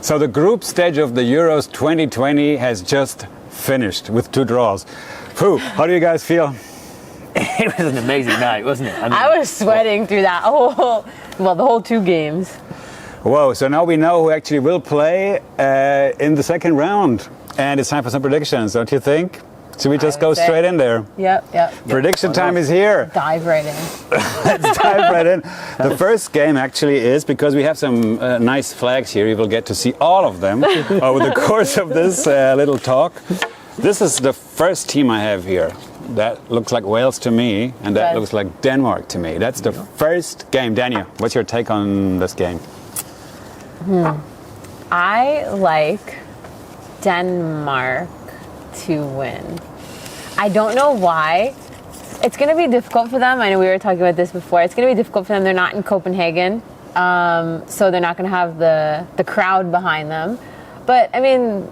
So the group stage of the Euros 2020 has just finished with 2 draws. Phew, how do you guys feel? It was an amazing night, wasn't it? I mean, I was sweating through that the whole 2 games. Whoa, so now we know who actually will play in the second round. And it's time for some predictions, don't you think? Should we just go straight in there? Yep. Prediction time is here. Dive right in. Let's dive right in. The first game actually is, because we have some nice flags here, you will get to see all of them over the course of this little talk. This is the first team I have here. That looks like Wales to me, and that looks like Denmark to me. That's the first game. Danya, what's your take on this game? I like Denmark to win. I don't know why. It's going to be difficult for them. I know we were talking about this before. It's going to be difficult for them. They're not in Copenhagen, so they're not going to have the crowd behind them. But, I mean,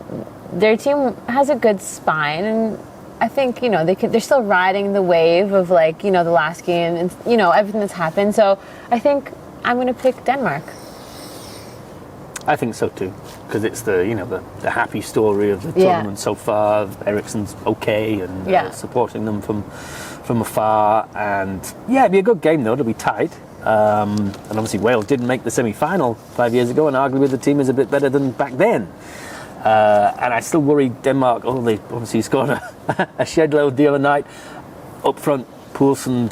their team has a good spine, and I think, they're still riding the wave of, the last game and, everything that's happened. So I think I'm going to pick Denmark. I think so too, because it's the happy story of the tournament so far. Eriksen's okay and supporting them from afar, and it'd be a good game though. It'll be tight, and obviously Wales didn't make the semi-final 5 years ago, and arguably the team is a bit better than back then. And I still worry Denmark. Oh, they obviously scored a shed load the other night up front. Poulsen,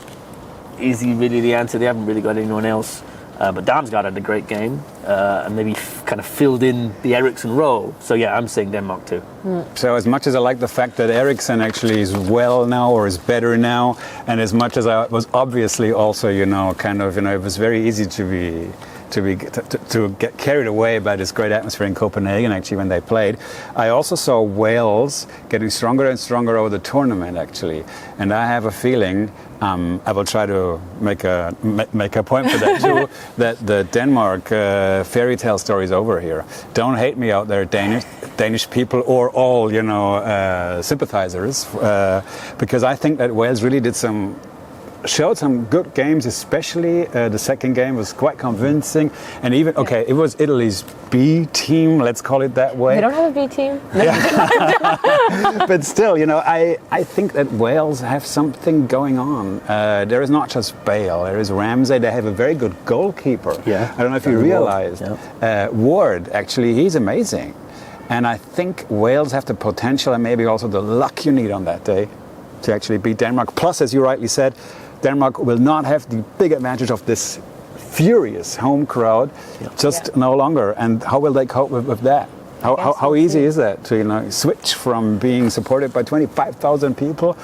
is he really the answer? They haven't really got anyone else. But Damsgaard had a great game and maybe kind of filled in the Eriksen role. So, I'm saying Denmark too. So as much as I like the fact that Eriksen actually is well now or is better now, and as much as I was obviously also, it was very easy to get carried away by this great atmosphere in Copenhagen, actually, when they played. I also saw Wales getting stronger and stronger over the tournament, actually. And I have a feeling, I will try to make a point for that too, that the Denmark fairy tale story is over here. Don't hate me out there, Danish people, or all, sympathizers, because I think that Wales really showed some good games, especially the second game was quite convincing, and even it was Italy's B team, let's call it that way. They don't have a B team. But still, I think that Wales have something going on. There is not just Bale, there is Ramsey. They have a very good goalkeeper. I don't know if you realized. Ward, actually, he's amazing, and I think Wales have the potential and maybe also the luck you need on that day to actually beat Denmark. Plus, as you rightly said, Denmark will not have the big advantage of this furious home crowd no longer. And how will they cope with that? How easy is that to switch from being supported by 25,000 people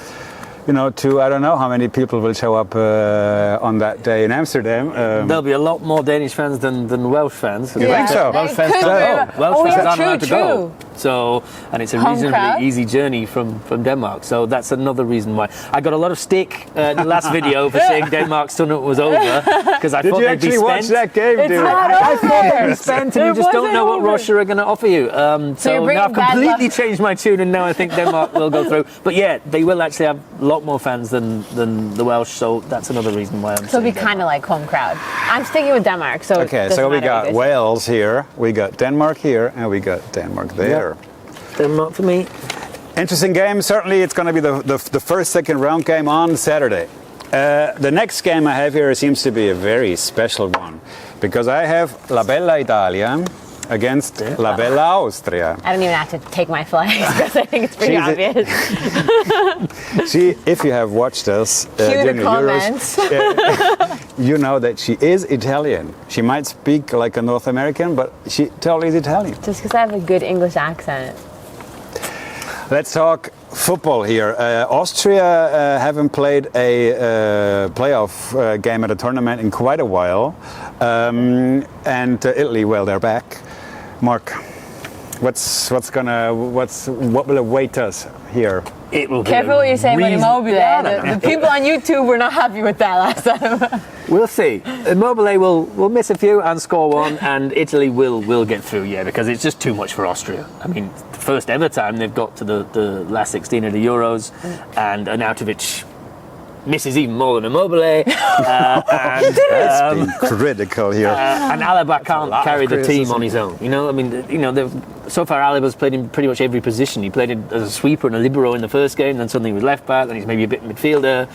to I don't know how many people will show up on that day in Amsterdam. There'll be a lot more Danish fans than Welsh fans. You think so? Welsh fans can't go. Welsh fans aren't allowed to go. So, and it's a reasonably easy journey from Denmark. So that's another reason why. I got a lot of stick in the last video for saying Denmark's tournament was over, because I thought they'd be spent. Did you actually watch that game, dude? I thought they'd be spent, and you just don't know what Russia are going to offer you. So now I've completely changed my tune, and now I think Denmark will go through. But they will actually have a lot more fans than the Welsh, so that's another reason why I'm So it'll be kind of like home crowd. I'm sticking with Denmark. So we got Wales here, we got Denmark here, and we got Denmark there. Denmark for me. Interesting game. Certainly it's going to be the first, second round game on Saturday. The next game I have here seems to be a very special one, because I have La Bella Italia against La Bella Austria. I don't even have to take my flags because I think it's pretty obvious. If you have watched us during the Euros, you know that she is Italian. She might speak like a North American, but she totally is Italian. Just because I have a good English accent. Let's talk football here. Austria haven't played a playoff game at a tournament in quite a while, and Italy, they're back. Mark, what will await us here? It will be careful what you say about Immobile. The people on YouTube were not happy with that last time. We'll see. Immobile will miss a few and score one, and Italy will get through, because it's just too much for Austria. I mean, the first ever time they've got to the last 16 of the Euros, and Arnautovic misses even more than Immobile. And That's being critical here. and Alaba can't carry the team on his own. So far Alaba's played in pretty much every position. He played as a sweeper and a libero in the first game, then suddenly he was left back, then he's maybe a bit midfielder.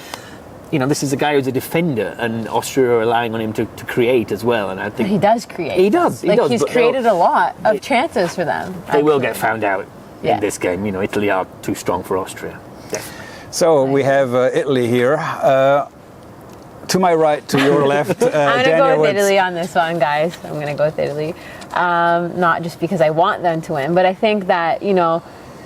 This is a guy who's a defender, and Austria are relying on him to create as well. And I think he does create. He does. He's created a lot of chances for them. They will get found out in this game. Italy are too strong for Austria. Definitely. So we have Italy here. To my right, to your left. I'm going to go with Italy on this one, guys. I'm going to go with Italy. Not just because I want them to win, but I think that,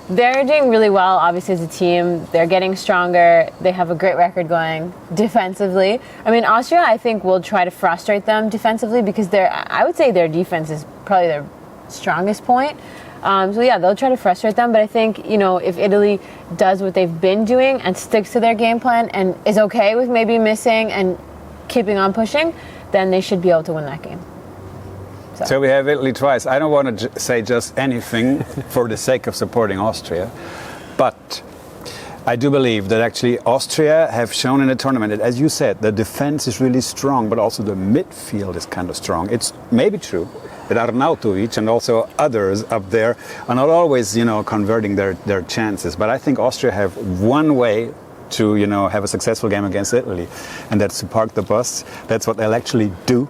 they're doing really well, obviously, as a team. They're getting stronger. They have a great record going defensively. I mean, Austria, I think, will try to frustrate them defensively because I would say their defense is probably their strongest point. They'll try to frustrate them. But I think, if Italy does what they've been doing and sticks to their game plan and is okay with maybe missing and keeping on pushing, then they should be able to win that game. So we have Italy twice. I don't want to say just anything for the sake of supporting Austria, but I do believe that actually Austria have shown in the tournament that, as you said, the defense is really strong, but also the midfield is kind of strong. It's maybe true that Arnautovic and also others up there are not always, converting their chances. But I think Austria have one way to, have a successful game against Italy, and that's to park the bus. That's what they'll actually do.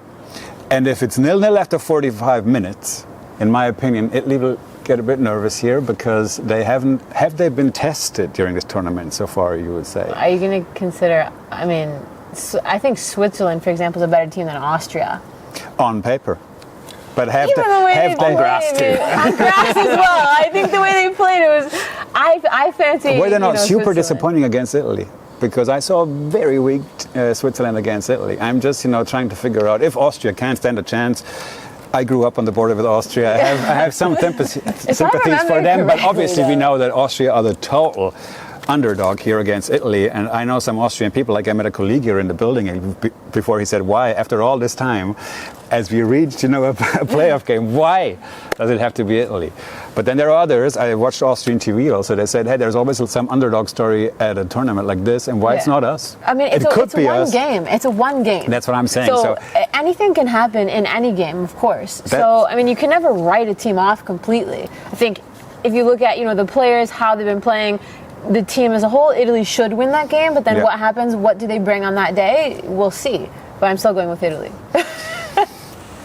And if it's 0-0 after 45 minutes, in my opinion, Italy will get a bit nervous here because have they been tested during this tournament so far, you would say? Are you going to consider, I think Switzerland, for example, is a better team than Austria. On paper. But have Even the way they on grass too. On grass as well. I think the way they played, it was, I fancy. Were they not super Switzerland. disappointing against Italy? Because I saw very weak Switzerland against Italy. I'm just, trying to figure out if Austria can stand a chance. I grew up on the border with Austria. I have some sympathies for them, but obviously we know that Austria are the total underdog here against Italy. And I know some Austrian people, like I met a colleague here in the building before. He said, why, after all this time, as we reached, a playoff game, why does it have to be Italy? But then there are others. I watched Austrian TV also. They said, hey, there's always some underdog story at a tournament like this, and why it's not us? I mean, it's one game. It's a one game. That's what I'm saying. So anything can happen in any game, of course. You can never write a team off completely. I think if you look at, the players, how they've been playing, the team as a whole, Italy should win that game. But then what happens? What do they bring on that day? We'll see. But I'm still going with Italy.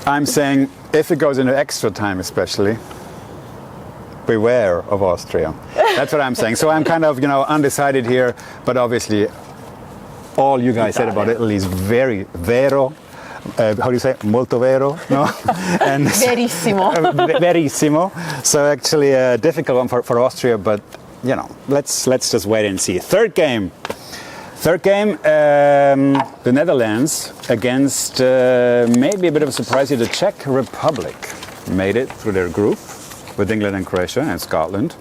I'm saying if it goes into extra time, especially, beware of Austria. That's what I'm saying. So I'm kind of, undecided here. But obviously, all you guys said about Italy is very vero. How do you say? Molto vero, no? And Verissimo. Verissimo. So actually a difficult one for Austria, but let's just wait and see. Third game, the Netherlands against maybe a bit of a surprise here. The Czech Republic made it through their group with England and Croatia and Scotland.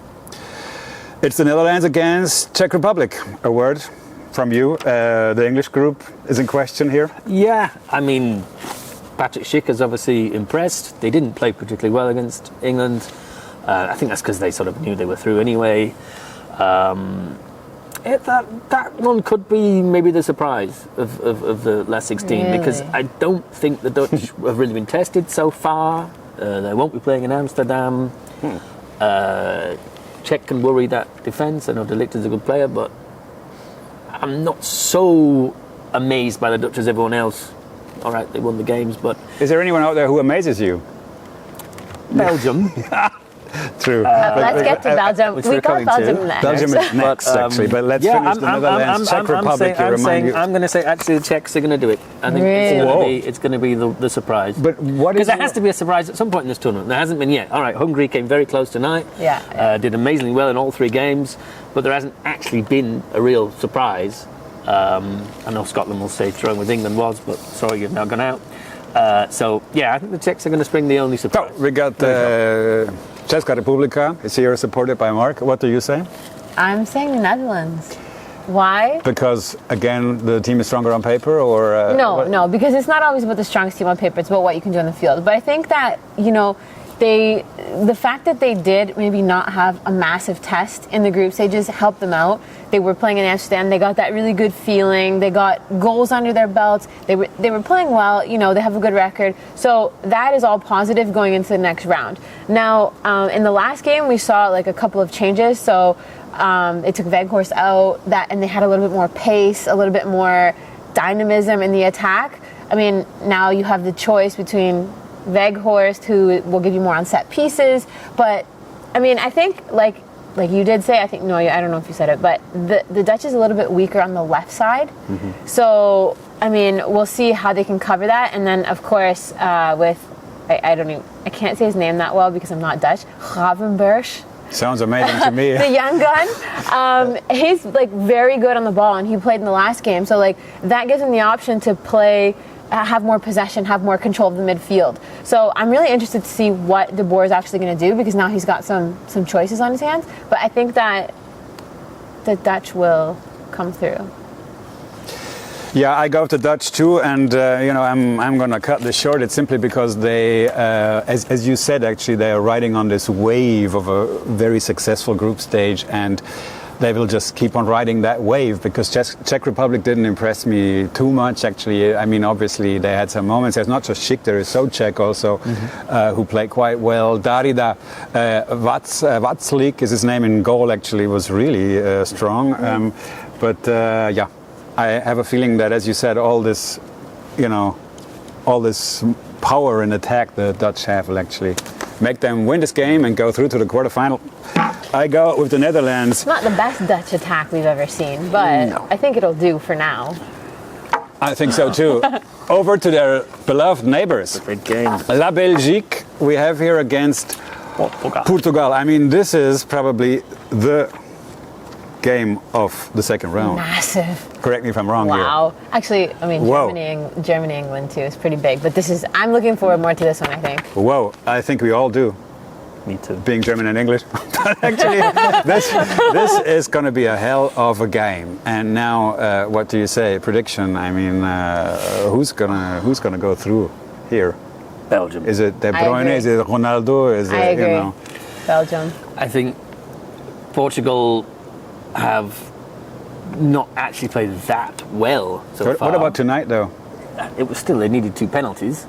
It's the Netherlands against Czech Republic. A word from you. The English group is in question here. Yeah, Patrick Schick is obviously impressed. They didn't play particularly well against England. I think that's because they sort of knew they were through anyway. That one could be maybe the surprise of the last 16 because I don't think the Dutch have really been tested so far. They won't be playing in Amsterdam. Czech can worry that defence. I know De Ligt is a good player, but I'm not so amazed by the Dutch as everyone else. All right, they won the games, but... Is there anyone out there who amazes you? Belgium. True. Let's get to Belgium. We got Belgium next. Belgium is next, actually. But let's finish the Netherlands, Czech Republic. I'm going to say, actually, the Czechs are going to do it. I think it's going to be the surprise. But what is? Because there has to be a surprise at some point in this tournament. There hasn't been yet. All right, Hungary came very close tonight. Did amazingly well in all three games, but there hasn't actually been a real surprise. I know Scotland will say throwing with England was, but sorry, you've now gone out. I think the Czechs are going to spring the only surprise. We got Česká republika is here supported by Mark. What do you say? I'm saying the Netherlands. Why? Because, again, the team is stronger on paper, or... No, because it's not always about the strongest team on paper. It's about what you can do on the field. But I think that, the fact that they did maybe not have a massive test in the group stages helped them out. They were playing in Amsterdam. They got that really good feeling. They got goals under their belts. They were playing well. You know, they have a good record. So that is all positive going into the next round. Now, in the last game, we saw like a couple of changes. So they took Weghorst out, and they had a little bit more pace, a little bit more dynamism in the attack. I mean, now you have the choice between Weghorst, who will give you more on set pieces, but I mean, I think like you did say, I don't know if you said it, but the Dutch is a little bit weaker on the left side. Mm-hmm. So I mean, we'll see how they can cover that, and then of course with I can't say his name that well because I'm not Dutch. Gravenberch. Sounds amazing to me. The young gun, he's like very good on the ball, and he played in the last game, so like that gives him the option to play. Have more possession, have more control of the midfield. So I'm really interested to see what De Boer is actually going to do, because now he's got some choices on his hands. But I think that the Dutch will come through. Yeah, I go with the Dutch too, and I'm going to cut this short. It's simply because they, as you said, actually they are riding on this wave of a very successful group stage, and they will just keep on riding that wave, because Czech Republic didn't impress me too much, actually. I mean, obviously, they had some moments. There's not just Schick, there is Souček also, who played quite well. Darida Václavík is his name in goal, actually, was really strong. Yeah, I have a feeling that, as you said, all this power in attack the Dutch have will actually make them win this game and go through to the quarterfinal. I go with the Netherlands. It's not the best Dutch attack we've ever seen, but no. I think it'll do for now. I think so too. Over to their beloved neighbors. Big game. La Belgique we have here against Portugal. I mean, this is probably the game of the second round. Massive. Correct me if I'm wrong. Wow. Here. Actually, I mean, Germany, England too is pretty big, but I'm looking forward more to this one, I think. Whoa, I think we all do. Me too. Being German and English. But actually, this is going to be a hell of a game. And now, what do you say? Prediction? I mean, who's gonna go through here? Belgium. Is it De Bruyne? Is it Ronaldo? I agree. Belgium. I think Portugal have not actually played that well so far. What about tonight, though? It was still, they needed 2 penalties,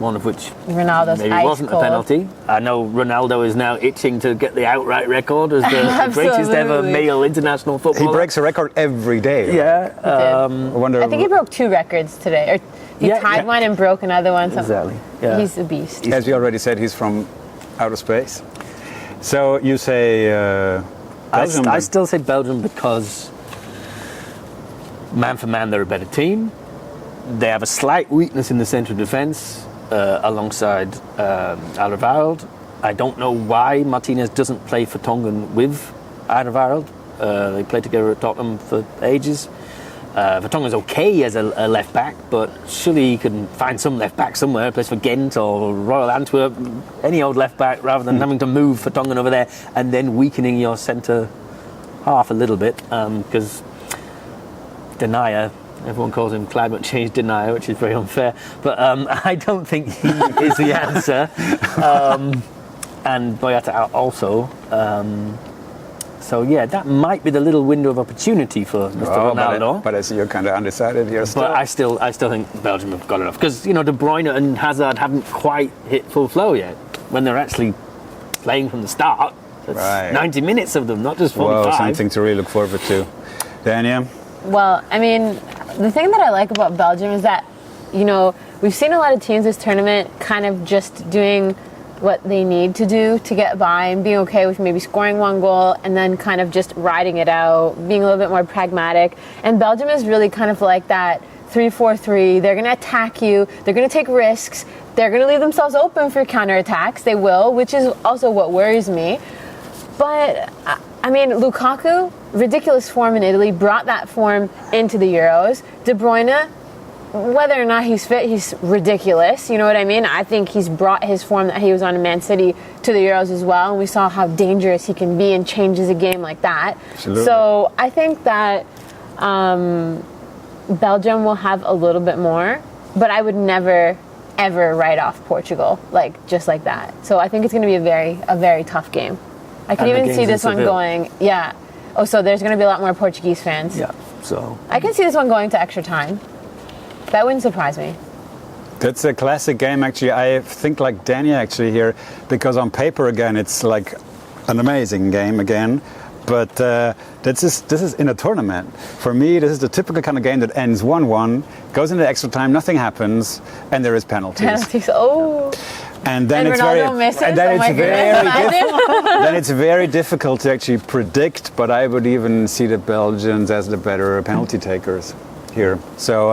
one of which Ronaldo's maybe wasn't a penalty. I know Ronaldo is now itching to get the outright record as the greatest ever male international footballer. He breaks a record every day. Yeah. I think he broke 2 records today. Or he tied one and broke another one. Exactly. Yeah. He's a beast. As you already said, he's from outer space. So you say... Belgium, I still say Belgium because man for man they're a better team. They have a slight weakness in the central defence alongside Alderweireld. I don't know why Martinez doesn't play for Tongan with Alderweireld. They played together at Tottenham for ages. Vertonghen's okay as a left back, but surely he can find some left back somewhere. Plays for Ghent or Royal Antwerp, any old left back, rather than having to move Vertonghen over there and then weakening your centre half a little bit. Because Danya, everyone calls him climate change denier, which is very unfair. But I don't think he is the answer. And Boyata also. So yeah, that might be the little window of opportunity for Mr. Ronaldo. But I see you're kind of undecided here still. But I still think Belgium have got enough, because De Bruyne and Hazard haven't quite hit full flow yet. When they're actually playing from the start, that's 90 minutes of them, not just 45. Well, something to really look forward to. Danya? Well, I mean, the thing that I like about Belgium is that, we've seen a lot of teams this tournament kind of just doing what they need to do to get by and being okay with maybe scoring 1 goal and then kind of just riding it out, being a little bit more pragmatic. And Belgium is really kind of like that 3-4-3. They're going to attack you. They're going to take risks. They're going to leave themselves open for counterattacks. They will, which is also what worries me. But, I mean, Lukaku, ridiculous form in Italy, brought that form into the Euros. De Bruyne, whether or not he's fit, he's ridiculous. You know what I mean? I think he's brought his form that he was on in Man City to the Euros as well. And we saw how dangerous he can be and changes a game like that. Absolutely. So I think that Belgium will have a little bit more. But I would never ever write off Portugal, like just like that. So I think it's going to be a very tough game. I can even see this one going, Oh, so there's going to be a lot more Portuguese fans. Yeah, so. I can see this one going to extra time. That wouldn't surprise me. That's a classic game, actually. I think like Danya actually here, because on paper, again, it's like an amazing game again. But this is in a tournament. For me, this is the typical kind of game that ends 1-1, goes into extra time, nothing happens, and there is penalties. Penalties, oh. And then it's Ronaldo misses. then it's very difficult to actually predict. But I would even see the Belgians as the better penalty takers here. So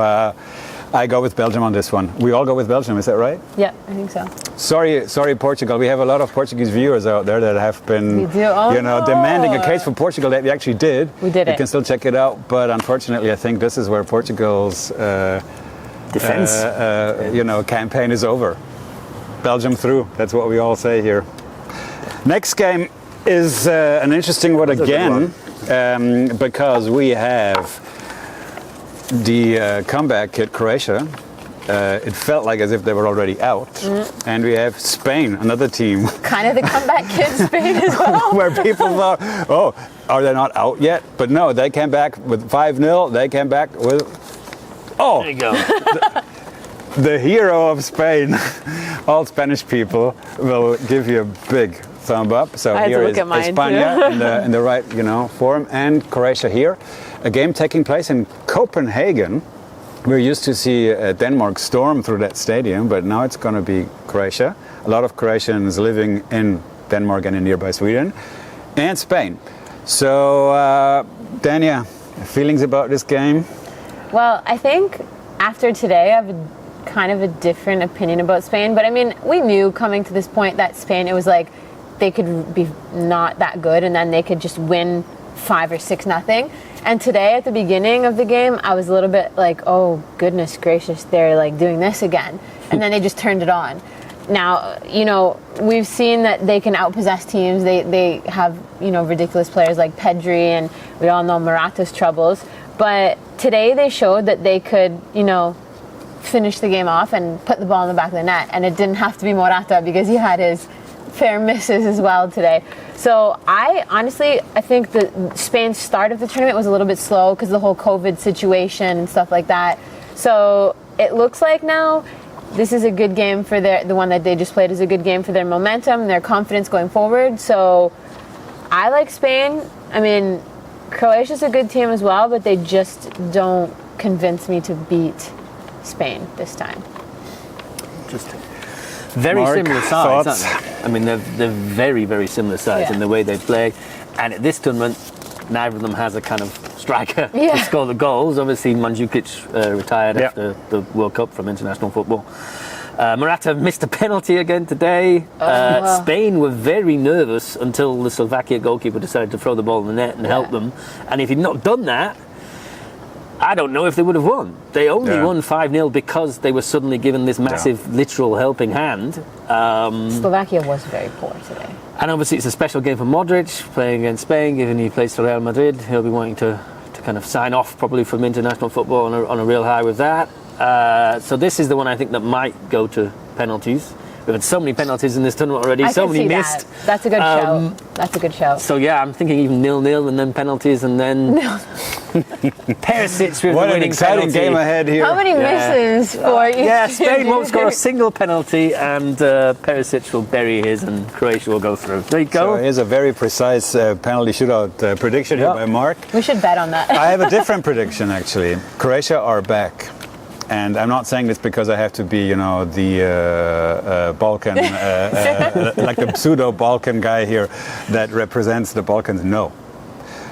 I go with Belgium on this one. We all go with Belgium, is that right? Yeah, I think so. Sorry, Portugal. We have a lot of Portuguese viewers out there that have been, demanding a case for Portugal that we actually did. We did it. You can still check it out. But unfortunately, I think this is where Portugal's defense, campaign is over. Belgium through. That's what we all say here. Next game is an interesting one again, because we have the comeback at Croatia. It felt like as if they were already out. And we have Spain, another team. Kind of the comeback kid, Spain as well. Where people thought, oh, are they not out yet? But no, they came back with 5-0. They came back with... Oh! There you go. The hero of Spain. All Spanish people will give you a big thumb up. So here is España in the right, form, and Croatia here. A game taking place in Copenhagen. We're used to see Denmark storm through that stadium, but now it's going to be Croatia. A lot of Croatians living in Denmark and in nearby Sweden, and Spain. So, Danya, feelings about this game? Well, I think after today, I have kind of a different opinion about Spain. But I mean, we knew coming to this point that Spain, it was like they could be not that good, and then they could just win 5 or 6-0. And today, at the beginning of the game, I was a little bit like, oh, goodness gracious, they're like doing this again. And then they just turned it on. Now, we've seen that they can outpossess teams. They have, ridiculous players like Pedri, and we all know Morata's troubles. But today they showed that they could, finish the game off and put the ball in the back of the net. And it didn't have to be Morata, because he had his fair misses as well today. So I think the Spain's start of the tournament was a little bit slow because of the whole COVID situation and stuff like that. So it looks like now this is a good game for the one that they just played is a good game for their momentum and their confidence going forward. So I like Spain. I mean, Croatia's a good team as well, but they just don't convince me to beat Spain this time. Interesting. Very similar size, aren't they? I mean, they're very, very similar size in the way they play. And at this tournament, neither of them has a kind of striker to score the goals. Obviously, Mandzukic retired after the World Cup from international football. Morata missed a penalty again today. Spain were very nervous until the Slovakia goalkeeper decided to throw the ball in the net and help them. And if he'd not done that, I don't know if they would have won. They only won 5-0 because they were suddenly given this massive, literal helping hand. Slovakia was very poor today. And obviously it's a special game for Modric, playing against Spain, given he plays for Real Madrid. He'll be wanting to kind of sign off probably from international football on a real high with that. So this is the one I think that might go to penalties. We've had so many penalties in this tournament already, so many missed. That's a good show. That's a good show. So yeah, I'm thinking even 0-0 and then penalties and then Perisic with what the winning an exciting penalty. game ahead here. How many misses for each? Yeah, Spain won't score a single penalty and Perisic will bury his and Croatia will go through. There you go. So here's a very precise penalty shootout prediction here by Mark. We should bet on that. I have a different prediction actually. Croatia are back. And I'm not saying this because I have to be, the Balkan, like the pseudo-Balkan guy here that represents the Balkans. No.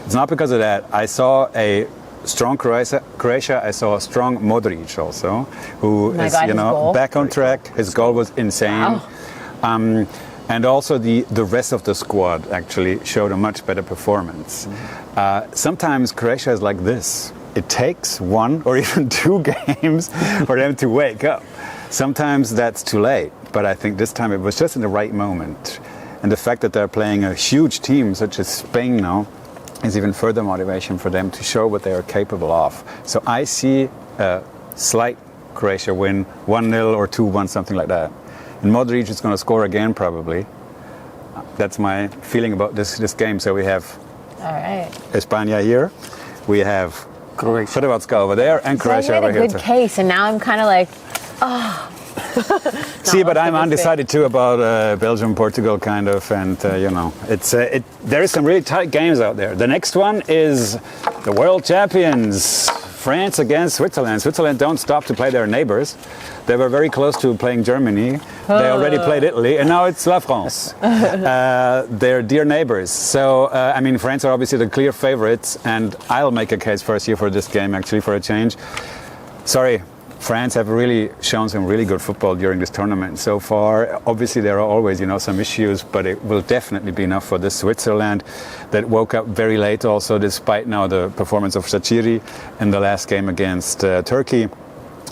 It's not because of that. I saw a strong Croatia. I saw a strong Modric also, who is, back on track. His goal was insane. Wow. And also the rest of the squad actually showed a much better performance. Sometimes Croatia is like this. It takes 1 or even 2 games for them to wake up. Sometimes that's too late, but I think this time it was just in the right moment. And the fact that they're playing a huge team such as Spain now is even further motivation for them to show what they are capable of. So I see a slight Croatia win 1-0 or 2-1, something like that. And Modric is going to score again, probably. That's my feeling about this game. So we have España here. We have Hrvatska over there and Croatia over here. Made a good case, and now I'm kind of like, See, but I'm undecided too about Belgium, Portugal, kind of, and there is some really tight games out there. The next one is the world champions, France against Switzerland. Switzerland don't stop to play their neighbors. They were very close to playing Germany. They already played Italy, and now it's La France. They're dear neighbors. So, France are obviously the clear favorites, and I'll make a case first here for this game, actually, for a change. Sorry, France have really shown some really good football during this tournament so far. Obviously, there are always, some issues, but it will definitely be enough for this Switzerland that woke up very late also, despite now the performance of Shaqiri in the last game against Turkey.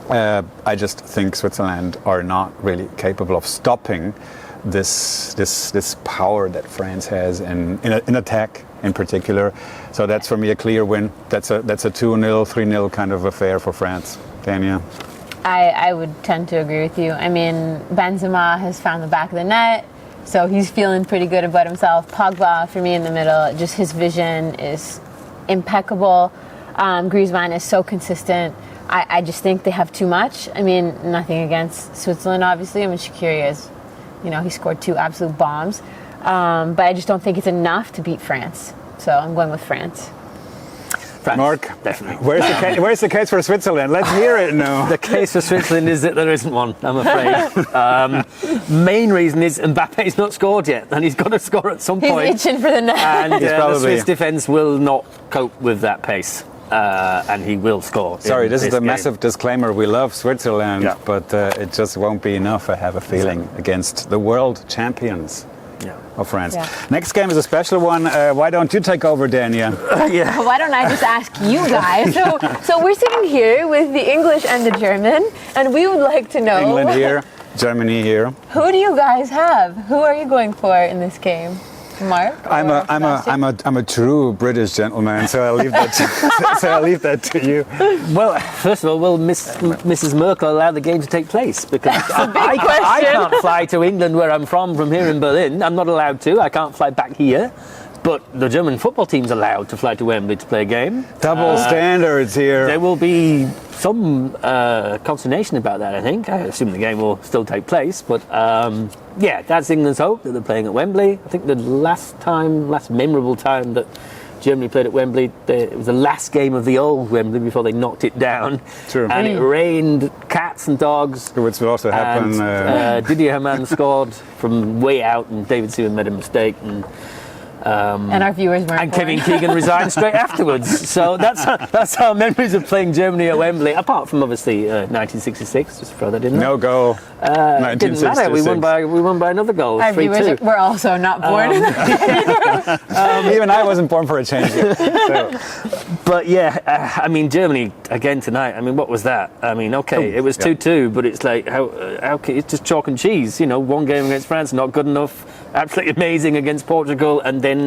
I just think Switzerland are not really capable of stopping this power that France has in attack in particular. So that's for me a clear win. That's a 2-0, 3-0 kind of affair for France. Danya? I would tend to agree with you. I mean, Benzema has found the back of the net, so he's feeling pretty good about himself. Pogba, for me, in the middle, just his vision is impeccable. Griezmann is so consistent. I just think they have too much. I mean, nothing against Switzerland, obviously. I mean, Shaqiri is, he scored 2 absolute bombs. But I just don't think it's enough to beat France. So I'm going with France. Mark, definitely. Where's the case for Switzerland? Let's hear it now. The case for Switzerland is that there isn't one, I'm afraid. Main reason is Mbappe's not scored yet, and he's got to score at some point. He's itching for the net. And the Swiss defence will not cope with that pace. And he will score. Sorry, this is a massive disclaimer. We love Switzerland, but it just won't be enough, I have a feeling, against the world champions. Of France. Next game is a special one. Why don't you take over, Danya? Why don't I just ask you guys? So we're sitting here with the English and the German, and we would like to know. England here, Germany here. Who do you guys have? Who are you going for in this game? Mark? I'm a true British gentleman, so I'll leave that to you. Well, first of all, will Mrs. Merkel allow the game to take place? Because I can't fly to England, where I'm from here in Berlin. I'm not allowed to. I can't fly back here. But the German football team's allowed to fly to Wembley to play a game. Double standards here. There will be some consternation about that, I think. I assume the game will still take place. But that's England's hope, that they're playing at Wembley. I think the last memorable time that Germany played at Wembley, it was the last game of the old Wembley before they knocked it down. True. And it rained cats and dogs. Which will also happen. Didier Hamann scored from way out, and David Seaman made a mistake. And our viewers weren't. And Kevin Keegan resigned straight afterwards. So that's our memories of playing Germany at Wembley. Apart from obviously 1966, just throw that in there. No goal. 1966. Didn't matter. We won by another goal. Our viewers were also not born. Even I wasn't born for a change yet. So. But Germany again tonight. I mean, what was that? I mean, it was 2-2, but it's like how it's just chalk and cheese. One game against France, not good enough. Absolutely amazing against Portugal, and then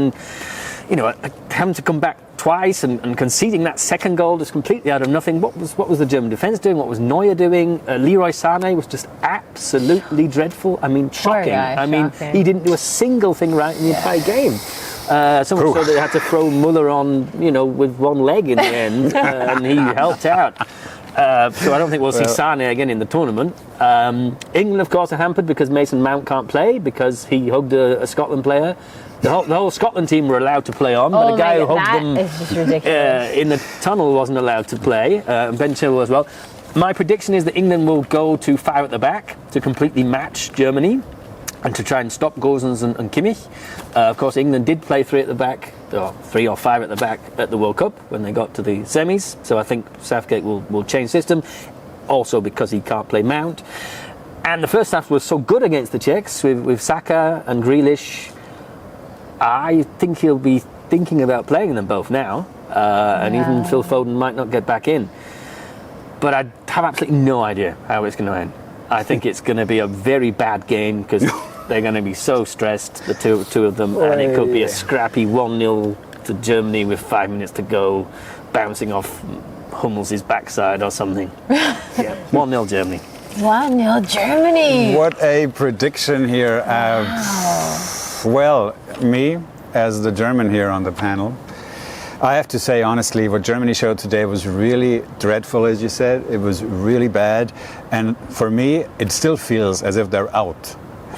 having to come back twice and conceding that second goal just completely out of nothing. What was the German defence doing? What was Neuer doing? Leroy Sané was just absolutely dreadful. I mean, shocking. Shocking. He didn't do a single thing right in the entire game. So much so that they had to throw Muller on, with one leg in the end, and he helped out. So I don't think we'll see Sané again in the tournament. England, of course, are hampered because Mason Mount can't play because he hugged a Scotland player. The whole Scotland team were allowed to play on, but a guy who hugged them in the tunnel wasn't allowed to play. Ben Chilwell as well. My prediction is that England will go to 5 at the back to completely match Germany and to try and stop Gosens and Kimmich. Of course, England did play 3 at the back, or 3 or 5 at the back at the World Cup when they got to the semis. So I think Southgate will change system, also because he can't play Mount. And the first half was so good against the Czechs with Saka and Grealish. I think he'll be thinking about playing them both now, and even Phil Foden might not get back in. But I have absolutely no idea how it's going to end. I think it's going to be a very bad game because they're going to be so stressed, the two of them, and it could be a scrappy 1-0 to Germany with 5 minutes to go, bouncing off Hummels' backside or something. Yeah, 1-0 Germany. 1-0 Germany. What a prediction here. Well, me, as the German here on the panel, I have to say honestly, what Germany showed today was really dreadful, as you said. It was really bad. And for me, it still feels as if they're out.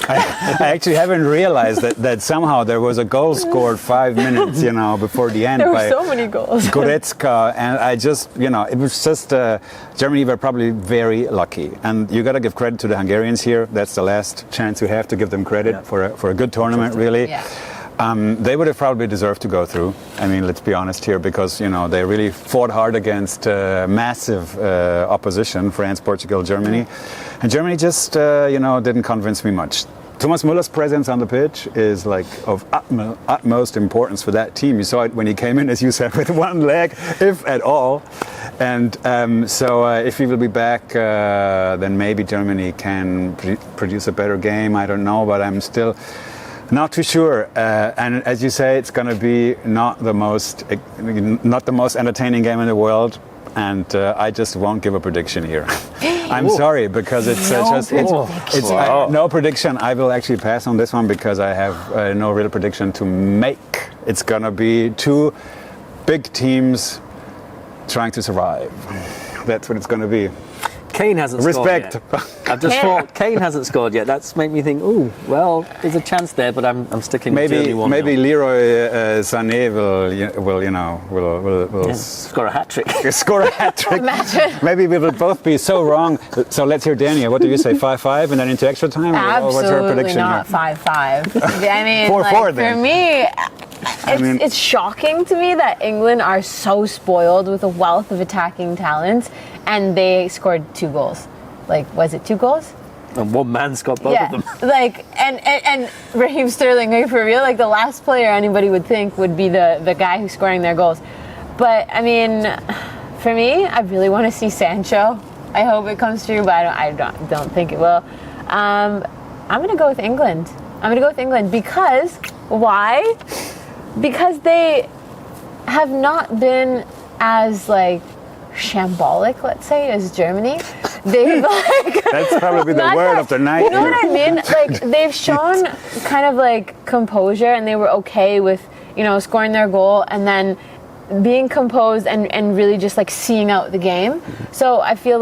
I actually haven't realized that somehow there was a goal scored 5 minutes, before the end. There were by so many goals. Goretzka, and I just, it was just, Germany were probably very lucky. And you got to give credit to the Hungarians here. That's the last chance we have to give them credit for a good tournament, really. Yeah. They would have probably deserved to go through. I mean, let's be honest here, because, they really fought hard against massive opposition, France, Portugal, Germany. And Germany just, didn't convince me much. Thomas Müller's presence on the pitch is like of utmost importance for that team. You saw it when he came in, as you said, with one leg, if at all. And so if he will be back, then maybe Germany can produce a better game. I don't know, but I'm still not too sure. And as you say, it's going to be not the most entertaining game in the world. And I just won't give a prediction here. I'm sorry, because it's no prediction. I will actually pass on this one because I have no real prediction to make. It's gonna be two big teams trying to survive. That's what it's gonna be. Kane hasn't scored yet. I've just thought Kane hasn't scored yet. That's made me think, well, there's a chance there, but I'm sticking with Germany 1-0. Maybe Leroy Sané will score a hat-trick. Score a hat-trick. Maybe we will both be so wrong. So let's hear Danya. What do you say, 5-5 and then into extra time? Absolutely what's her prediction not 5-5. I mean, 4-4 then. For me, it's shocking to me that England are so spoiled with a wealth of attacking talent, and they scored 2 goals. Was it 2 goals? And one man scored both of them. And Raheem Sterling, for real, the last player anybody would think would be the guy who's scoring their goals. But I mean, for me, I really want to see Sancho. I hope it comes true, but I don't think it will. I'm going to go with England. Because why? Because they have not been as shambolic, let's say, as Germany. They've that's probably the word of the night. You know what I mean? They've shown kind of composure, and they were okay with scoring their goal and then being composed and really just seeing out the game. So I feel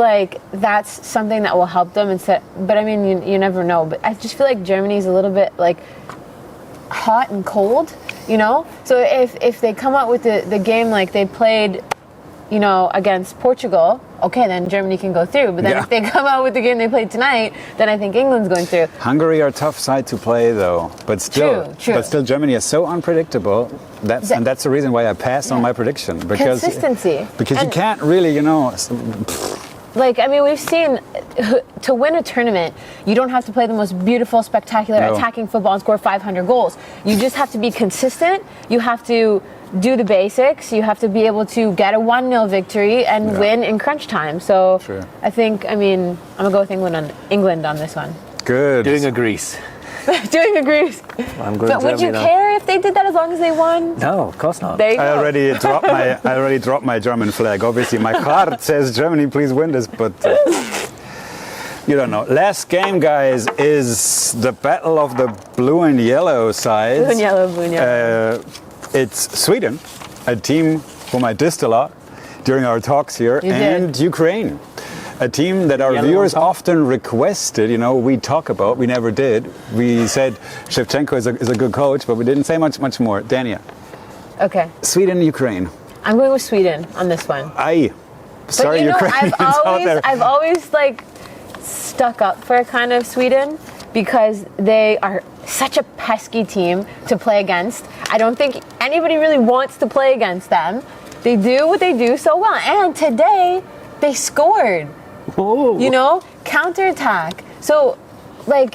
that's something that will help them. But I mean, you never know. But I just feel Germany's a little bit hot and cold. So if they come out with the game like they played, against Portugal, okay, then Germany can go through. But then if they come out with the game they played tonight, then I think England's going through. Hungary are a tough side to play, though. But still, Germany is so unpredictable. And that's the reason why I passed on my prediction. Because consistency. Because you can't really, we've seen to win a tournament, you don't have to play the most beautiful, spectacular, attacking football and score 500 goals. You just have to be consistent. You have to do the basics. You have to be able to get a 1-0 victory and win in crunch time. So I think, I'm going to go with England on this one. Good. Doing a Greece. Doing a Greece. I'm going but would you care if they did that as long as they won? No, of course not. There you go. I already dropped my German flag. Obviously, my heart says Germany, please win this, but you don't know. Last game, guys, is the battle of the blue and yellow sides. Blue and yellow. It's Sweden, a team whom I dissed a lot during our talks here, and Ukraine, a team that our viewers often requested. We talk about. We never did. We said Shevchenko is a good coach, but we didn't say much more. Danya. Okay. Sweden, Ukraine. I'm going with Sweden on this one. Sorry, Ukrainians out there. I've always stuck up for kind of Sweden because they are such a pesky team to play against. I don't think anybody really wants to play against them. They do what they do so well. And today, they scored. Oh. Counterattack. So, they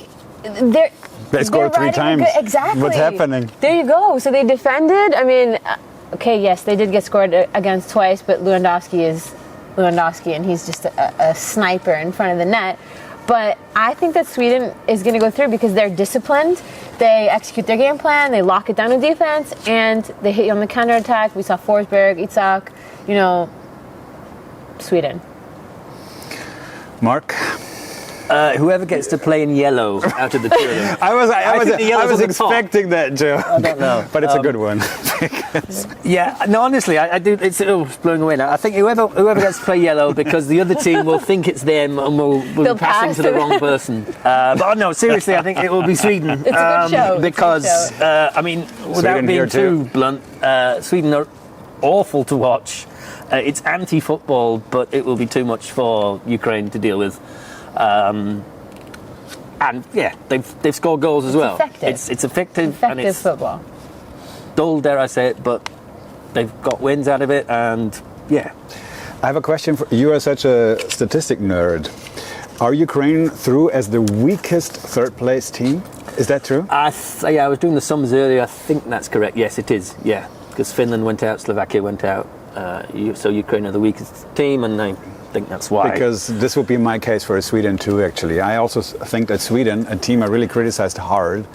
scored 3 times. Exactly. What's happening? There you go. So they defended. I mean, okay, yes, they did get scored against twice, but Lewandowski is Lewandowski, and he's just a sniper in front of the net. But I think that Sweden is going to go through because they're disciplined. They execute their game plan. They lock it down in defense, and they hit you on the counterattack. We saw Forsberg, Isak. Sweden. Mark? Whoever gets to play in yellow out of the two of them. I was expecting that, Joe. I don't know. But it's a good one. Yeah, no, honestly, I do. It's blowing away now. I think whoever gets to play yellow, because the other team will think it's them and will be passing to the wrong person. But no, seriously, I think it will be Sweden. It's a good show. Because, I mean, without Sweden being here too too. blunt, Sweden are awful to watch. It's anti-football, but it will be too much for Ukraine to deal with. And yeah, they've scored goals as well. Effective. It's effective and it's football. dull, dare I say it, but they've got wins out of it, and yeah. I have a question for you. Are such a statistic nerd. Are Ukraine through as the weakest third place team? Is that true? I was doing the sums earlier. I think that's correct. Yes, it is. Yeah, because Finland went out, Slovakia went out. So Ukraine are the weakest team, and I think that's why. Because this would be my case for Sweden too, actually. I also think that Sweden, a team I really criticized hard,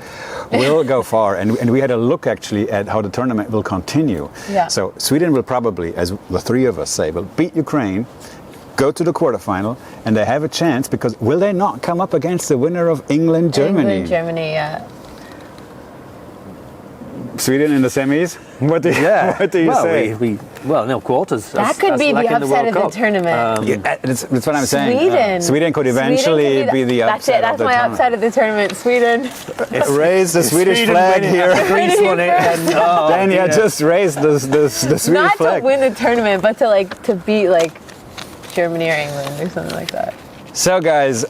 will go far. And we had a look actually at how the tournament will continue. Yeah. So Sweden will probably, as the three of us say, will beat Ukraine, go to the quarterfinal, and they have a chance, because will they not come up against the winner of England, Germany? Germany, yeah. Sweden in the semis? What do you say? Well, no, quarters. That could be like the in upset of the World Cup. tournament. Yeah, that's what I'm saying. Sweden. Sweden could eventually be the upset That's of the my tournament. upset of the tournament. Sweden. Raise the Swedish flag here. Greece won it, and Danya just raised the Swedish Not flag. to win the tournament, but to beat Germany or England or something like that. So guys,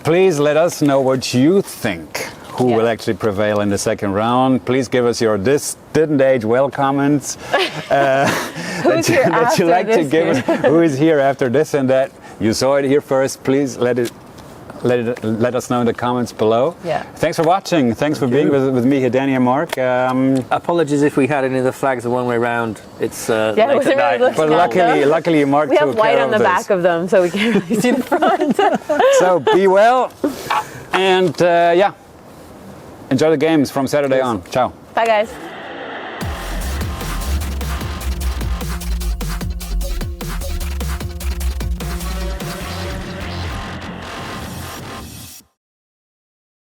please let us know what you think. Who will actually prevail in the second round? Please give us your "this didn't age well" comments. Who's here that you after like to this give us. Who is here after this and that? You saw it here first. Please let us know in the comments below. Yeah. Thanks for watching. Thanks for being with me here, Danny and Mark. apologies if we had any of the flags the one way round. It's late it wasn't at really night. But luckily, Mark We have took white care on of the this. back of them, so we can't really see the front. So be well, and enjoy the games from Saturday on. Ciao. Bye, guys.